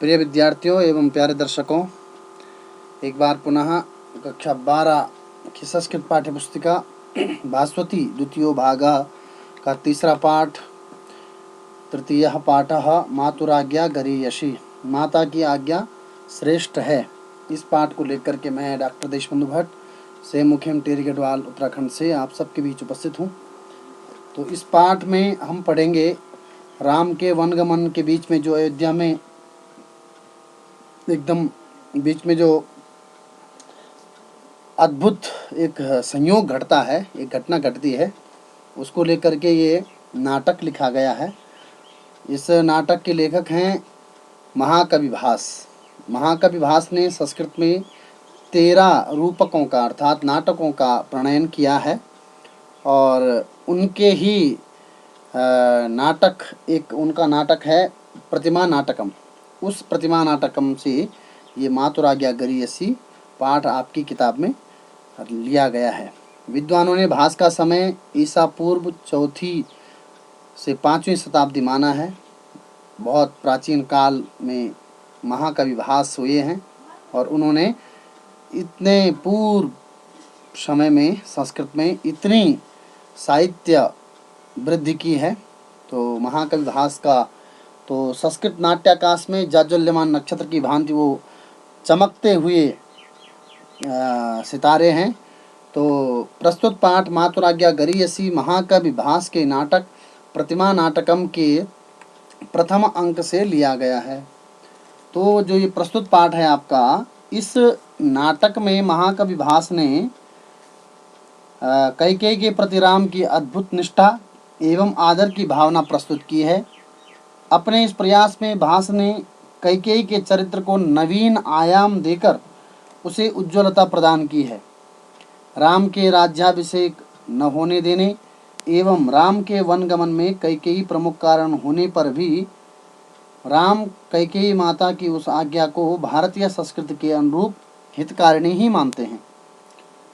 प्रिय विद्यार्थियों एवं प्यारे दर्शकों, एक बार पुनः कक्षा 12 की संस्कृत पाठ्य पुस्तिका भास्वती द्वितीयो भागः का तीसरा पाठ, तृतीयः पाठः मातुराज्ञा गरीयसी, माता की आज्ञा श्रेष्ठ है। इस पाठ को लेकर के मैं डॉक्टर देशबंधु भट्ट से मुखिम टेरी गढ़वाल उत्तराखंड से आप सबके बीच उपस्थित हूँ। तो इस पाठ में हम पढ़ेंगे राम के वनगमन के बीच में जो अयोध्या में एकदम बीच में जो अद्भुत एक संयोग घटता है, एक घटना घटती है, उसको लेकर के ये नाटक लिखा गया है। इस नाटक के लेखक हैं महाकवि भास। महाकवि भास ने संस्कृत में 13 रूपकों का अर्थात नाटकों का प्रणयन किया है और उनके ही नाटक, एक उनका नाटक है प्रतिमा नाटकम। उस प्रतिमा नाटकम से ये मातुराज्ञा गरीयसी पाठ आपकी किताब में लिया गया है। विद्वानों ने भास का समय ईसा पूर्व 4वीं से 5वीं शताब्दी माना है। बहुत प्राचीन काल में महाकवि भास हुए हैं और उन्होंने इतने पूर्व समय में संस्कृत में इतनी साहित्य वृद्धि की है। तो महाकवि भास का तो संस्कृत नाट्याकाश में जाज्वल्यमान नक्षत्र की भांति वो चमकते हुए सितारे हैं। तो प्रस्तुत पाठ मातुराज्ञा गरीयसी महाकवि भास के नाटक प्रतिमा नाटकम के प्रथम अंक से लिया गया है। तो जो ये प्रस्तुत पाठ है आपका, इस नाटक में महाकवि भास ने कैकेयी के प्रति राम की अद्भुत निष्ठा एवं आदर की भावना प्रस्तुत की है। अपने इस प्रयास में भास ने कैकेयी के चरित्र को नवीन आयाम देकर उसे उज्ज्वलता प्रदान की है। राम के राज्याभिषेक न होने देने एवं राम के वनगमन में कैकेयी प्रमुख कारण होने पर भी राम कैकेयी माता की उस आज्ञा को भारतीय संस्कृति के अनुरूप हितकारिणी ही मानते हैं।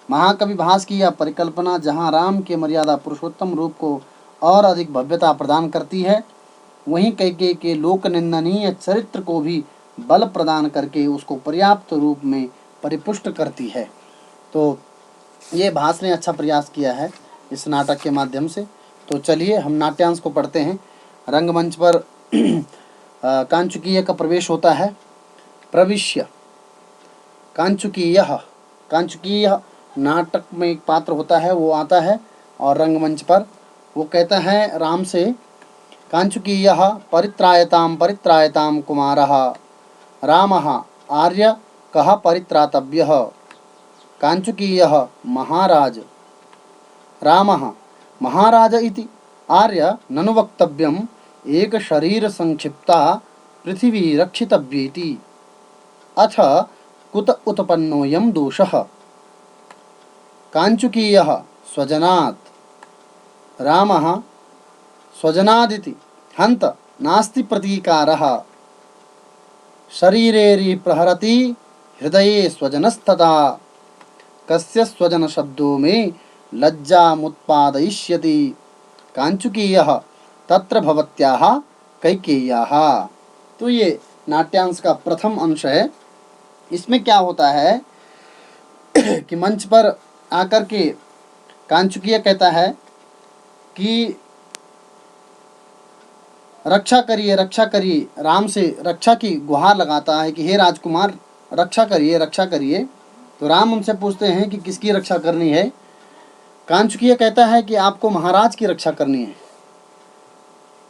महाकवि भास की यह परिकल्पना जहाँ राम के मर्यादा पुरुषोत्तम रूप को और अधिक भव्यता प्रदान करती है, वहीं कैकेयी के लोक निंदनीय चरित्र को भी बल प्रदान करके उसको पर्याप्त रूप में परिपुष्ट करती है। तो ये भास ने अच्छा प्रयास किया है इस नाटक के माध्यम से। तो चलिए हम नाट्यांश को पढ़ते हैं। रंगमंच पर कांचुकीय का प्रवेश होता है। प्रविश्य कांचुकीय, कांचुकीय नाटक में एक पात्र होता है, वो आता है और रंगमंच पर वो कहता है राम से, कांचुकीयः परित्रायतां परित्रायतां कुमारः रामः आर्य कः परित्रातव्यः। कांचुकीयः महाराज रामः महाराज इति आर्य ननु वक्तव्यम् एक शरीर संक्षिप्ता पृथिवी रक्षितव्येति अथ कुत उत्पन्नोऽयं दोषः। कांचुकीयः स्वजनात् रामः स्वजनादिति हंत नास्ति प्रतीकारः। शरीरेरि प्रहरति हृदये स्वजनस्तथा कस्य स्वजन शब्दों में लज्जामुत्पादयिष्यति। कांचुकीयः तत्र भवत्याः कैकेय्याः। तो ये नाट्यांश का प्रथम अंश है। इसमें क्या होता है कि मंच पर आकर के कांचुकीय कहता है कि रक्षा करिए, रक्षा करिए। राम से रक्षा की गुहार लगाता है कि हे राजकुमार रक्षा करिए, रक्षा करिए। तो राम उनसे पूछते हैं कि किसकी रक्षा करनी है। कांचुकीय कहता है कि आपको महाराज की रक्षा करनी है।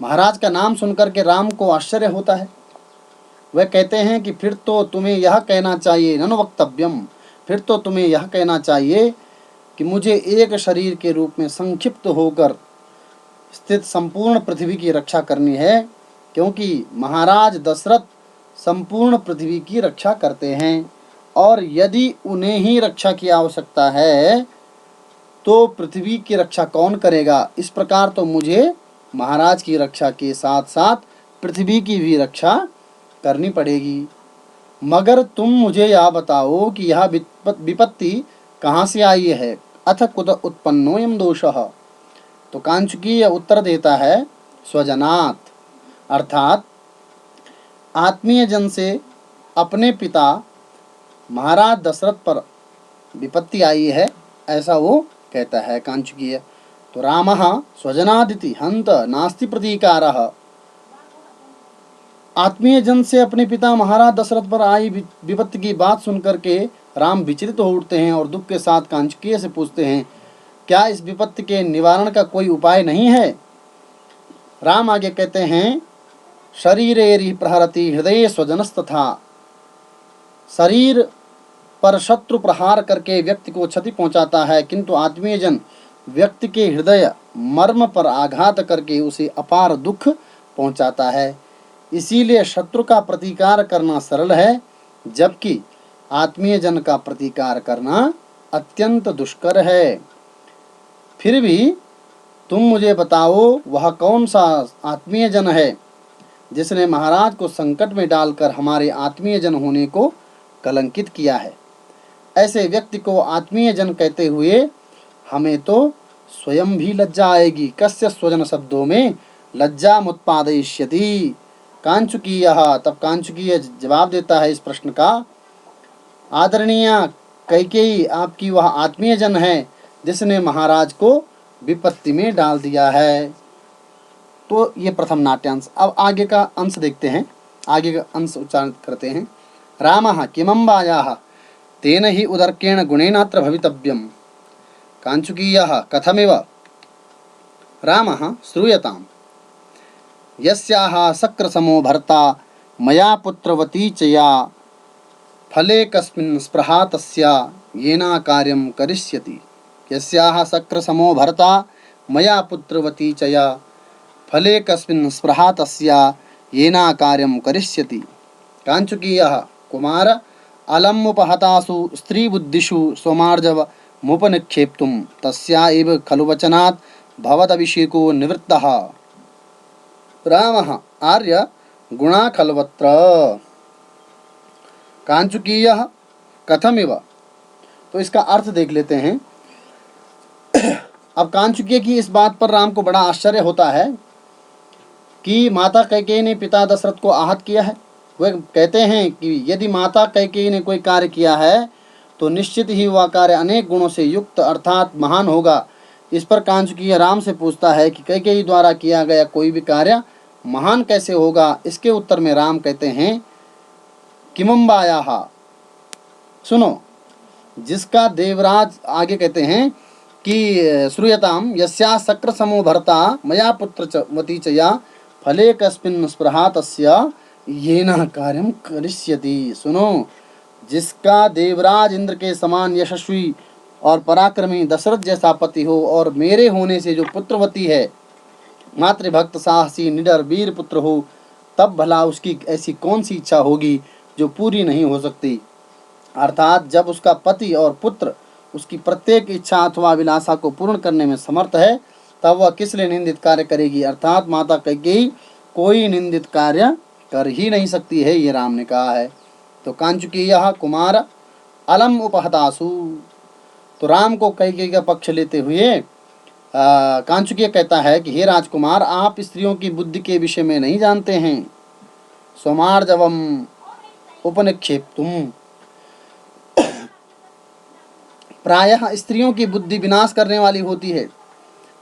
महाराज का नाम सुनकर के राम को आश्चर्य होता है। वह कहते हैं कि फिर तो तुम्हें यह कहना चाहिए ननु वक्तव्यम, फिर तो तुम्हें यह कहना चाहिए कि मुझे एक शरीर के रूप में संक्षिप्त होकर स्थित संपूर्ण पृथ्वी की रक्षा करनी है, क्योंकि महाराज दशरथ संपूर्ण पृथ्वी की रक्षा करते हैं और यदि उन्हें ही रक्षा की आवश्यकता है तो पृथ्वी की रक्षा कौन करेगा। इस प्रकार तो मुझे महाराज की रक्षा के साथ साथ पृथ्वी की भी रक्षा करनी पड़ेगी। मगर तुम मुझे यह बताओ कि यह विपत्ति कहाँ से आई है। अथ कुत उत्पन्नोऽयं दोषः। तो कांचुकीय उत्तर देता है स्वजनात्, अर्थात आत्मीय जन से अपने पिता महाराज दशरथ पर विपत्ति आई है, ऐसा वो कहता है कांचुकीय। तो रामः स्वजनादिति हंत नास्ति प्रतीकारः। आत्मीय जन से अपने पिता महाराज दशरथ पर आई विपत्ति की बात सुनकर के राम विचलित हो उठते हैं और दुख के साथ कांचुकीय से पूछते हैं, क्या इस विपत्ति के निवारण का कोई उपाय नहीं है? राम आगे कहते हैं, शरीरेरि प्रहरति हृदय स्वजनस्तथा। शरीर पर शत्रु प्रहार करके व्यक्ति को क्षति पहुंचाता है, किंतु आत्मीय जन व्यक्ति के हृदय मर्म पर आघात करके उसे अपार दुख पहुंचाता है। इसीलिए शत्रु का प्रतिकार करना सरल है, जबकि आत्मीय जन का प्रतिकार करना अत्यंत दुष्कर है। फिर भी तुम मुझे बताओ, वह कौन सा आत्मीय जन है जिसने महाराज को संकट में डालकर हमारे आत्मीय जन होने को कलंकित किया है? ऐसे व्यक्ति को आत्मीय जन कहते हुए हमें तो स्वयं भी लज्जा आएगी। कस्य स्वजन शब्दों में लज्जा मुत्पादयिष्यति। कांचुकीय, तब कांचुकीय जवाब देता है इस प्रश्न का, आदरणीय कैकेयी, आपकी वह आत्मीय जन है जिसने महाराज को विपत्ति में डाल दिया है। तो ये प्रथम नाट्यांश। अब आगे का अंश देखते हैं, आगे का अंश उच्चारण करते हैं। रामः किमम्बायाः तेन हि उदर्केण गुणेनात्र भवितव्यम्। कांचुकीयः कथमिव? रामः श्रूयताम्। यस्याः शक्रसमो भर्ता मया पुत्रवती च या, फले कस्मिन् स्पृहा तस्या येना कार्यं करिष्यति। यस्याः शक्रसमो भर्ता मया पुत्रवती च या, फले कस्मिन् स्पृहा तस्या येना कार्यं करिष्यति। कांचुकीयः कुमार अलमुपहतासु स्त्रीबुद्धिषु स्वमार्जव मुपनिक्षेप्तुं तस्या एव खलु वचनात् भवदभिषेको निवृत्तः। रामः आर्य गुणाखलवत्र। कांचुकीयः कथमिव। तो इसका अर्थ देख लेते हैं। अब कांचुकीय की इस बात पर राम को बड़ा आश्चर्य होता है कि माता कैकेयी ने पिता दशरथ को आहत किया है। वे कहते हैं कि यदि माता कैकेयी ने कोई कार्य किया है तो निश्चित ही वह कार्य अनेक गुणों से युक्त अर्थात महान होगा। इस पर कांचुकीय राम से पूछता है कि कैकेयी द्वारा किया गया कोई भी कार्य महान कैसे होगा? इसके उत्तर में राम कहते हैं, किमम्बायाः, सुनो, जिसका देवराज, आगे कहते हैं कि श्रूयताम यस्या शक्र समो भर्ता मया पुत्र वती च या, फले कस्मिन् स्पृहा तस्या येन कार्यं करिष्यति। सुनो, जिसका देवराज इंद्र के समान यशस्वी और पराक्रमी दशरथ जैसा पति हो और मेरे होने से जो पुत्रवती है, मातृभक्त साहसी निडर वीर पुत्र हो, तब भला उसकी ऐसी कौन सी इच्छा होगी जो पूरी नहीं हो सकती। अर्थात जब उसका पति और पुत्र उसकी प्रत्येक इच्छा अथवा अभिलाषा को पूर्ण करने में समर्थ है, तब वह किस लिए निंदित कार्य करेगी? अर्थात माता कैकेयी कोई निंदित कार्य कर ही नहीं सकती है, ये राम ने कहा है। तो कांचुकीयः कुमार अलम उपहतासु। तो राम को कैकेयी का पक्ष लेते हुए कांचुकीय कहता है कि हे राजकुमार, आप स्त्रियों की बुद्धि के विषय में नहीं जानते हैं। स्वमार्जवम उपनिक्षेप्तुम। प्रायः स्त्रियों की बुद्धि विनाश करने वाली होती है।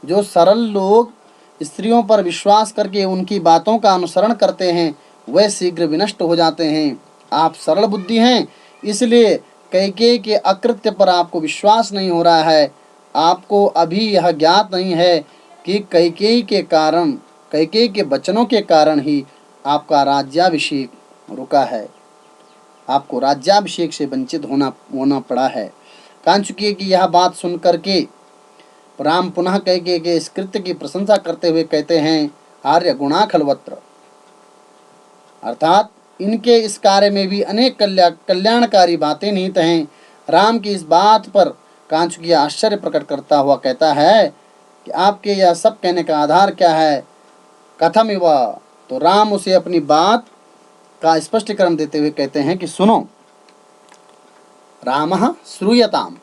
जो सरल लोग स्त्रियों पर विश्वास करके उनकी बातों का अनुसरण करते हैं, वह शीघ्र विनष्ट हो जाते हैं। आप सरल बुद्धि हैं, इसलिए कैकेयी के अकृत्य पर आपको विश्वास नहीं हो रहा है। आपको अभी यह ज्ञात नहीं है कि कैकेयी के वचनों के कारण ही आपका राज्याभिषेक रुका है, आपको राज्याभिषेक से वंचित होना पड़ा है। कांचुकीय की यह बात सुनकर के राम पुनः कैकेयी के इस कृत्य की प्रशंसा करते हुए कहते हैं, आर्य गुणा खलवत्र, अर्थात इनके इस कार्य में भी अनेक कल्याणकारी बातें निहित हैं। राम की इस बात पर कांचुकीय आश्चर्य प्रकट करता हुआ कहता है कि आपके यह सब कहने का आधार क्या है? कथम इव। तो राम उसे अपनी बात का स्पष्टीकरण देते हुए कहते हैं कि सुनो, रामः श्रूयताम्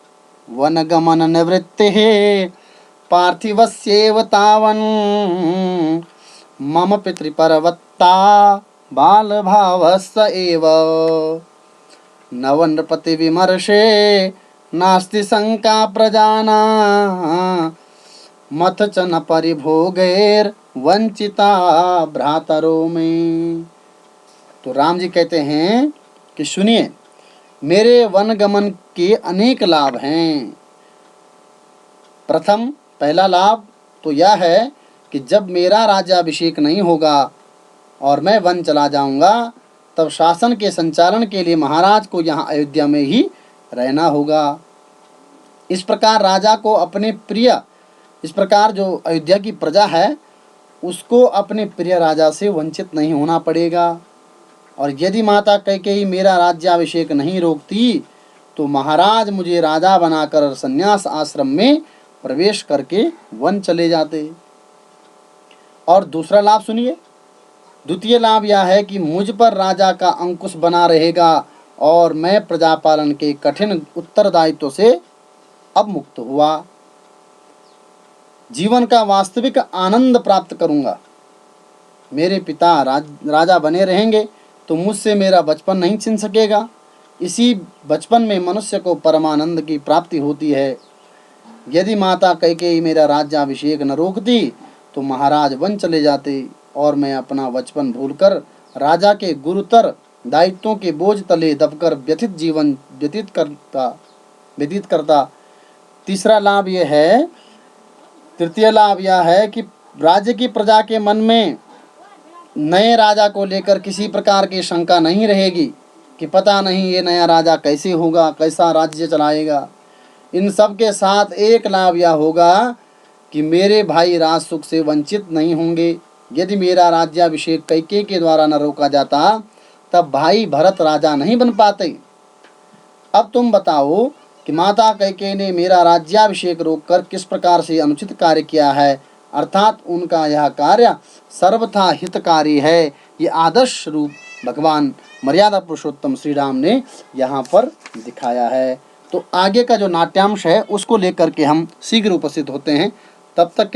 वनगमन निवृत्तिः पार्थिवस्येव तावन् मम पितृपर्वत्ता बाल भावस्य एव नव नृपति विमर्शे नास्ति शंका प्रजानां मथ च न परिभोगैर वंचिता भ्रातरो में। तो राम जी कहते हैं कि सुनिए, मेरे वन गमन के अनेक लाभ हैं। पहला लाभ तो यह है कि जब मेरा राज्याभिषेक नहीं होगा और मैं वन चला जाऊंगा, तब शासन के संचालन के लिए महाराज को यहाँ अयोध्या में ही रहना होगा। इस प्रकार राजा को अपने प्रिय, इस प्रकार जो अयोध्या की प्रजा है उसको अपने प्रिय राजा से वंचित नहीं होना पड़ेगा। और यदि माता कैकेयी मेरा राज्याभिषेक नहीं रोकती तो महाराज मुझे राजा बनाकर संन्यास आश्रम में प्रवेश करके वन चले जाते। और दूसरा लाभ सुनिए, द्वितीय लाभ यह है कि मुझ पर राजा का अंकुश बना रहेगा और मैं प्रजापालन के कठिन उत्तरदायित्व से अब मुक्त हुआ। जीवन का वास्तविक आनंद प्राप्त करूंगा। मेरे पिता राजा बने रहेंगे तो मुझसे मेरा बचपन नहीं छिन सकेगा। इसी बचपन में मनुष्य को परमानंद की प्राप्ति होती है। यदि माता कैकेयी मेरा राज्याभिषेक न रोकती तो महाराज वन चले जाते और मैं अपना बचपन भूलकर राजा के गुरुतर दायित्वों के बोझ तले दबकर व्यथित जीवन व्यतीत करता। तृतीय लाभ यह है कि राज्य की प्रजा के मन में नए राजा को लेकर किसी प्रकार की शंका नहीं रहेगी कि पता नहीं ये नया राजा कैसे होगा, कैसा राज्य चलाएगा। इन सब के साथ एक लाभ यह होगा कि मेरे भाई राज सुख से वंचित नहीं होंगे। यदि मेरा राज्याभिषेक कैकेयी के द्वारा न रोका जाता तब भाई भरत राजा नहीं बन पाते। अब तुम बताओ कि माता कैकेयी ने मेरा राज्याभिषेक रोककर किस प्रकार से अनुचित कार्य किया है, अर्थात उनका यह कार्य सर्वथा हितकारी है। ये आदर्श रूप भगवान मर्यादा पुरुषोत्तम श्री राम ने यहाँ पर दिखाया है। तो आगे का जो नाट्यांश है उसको लेकर के हम शीघ्र उपस्थित होते हैं। तब तक के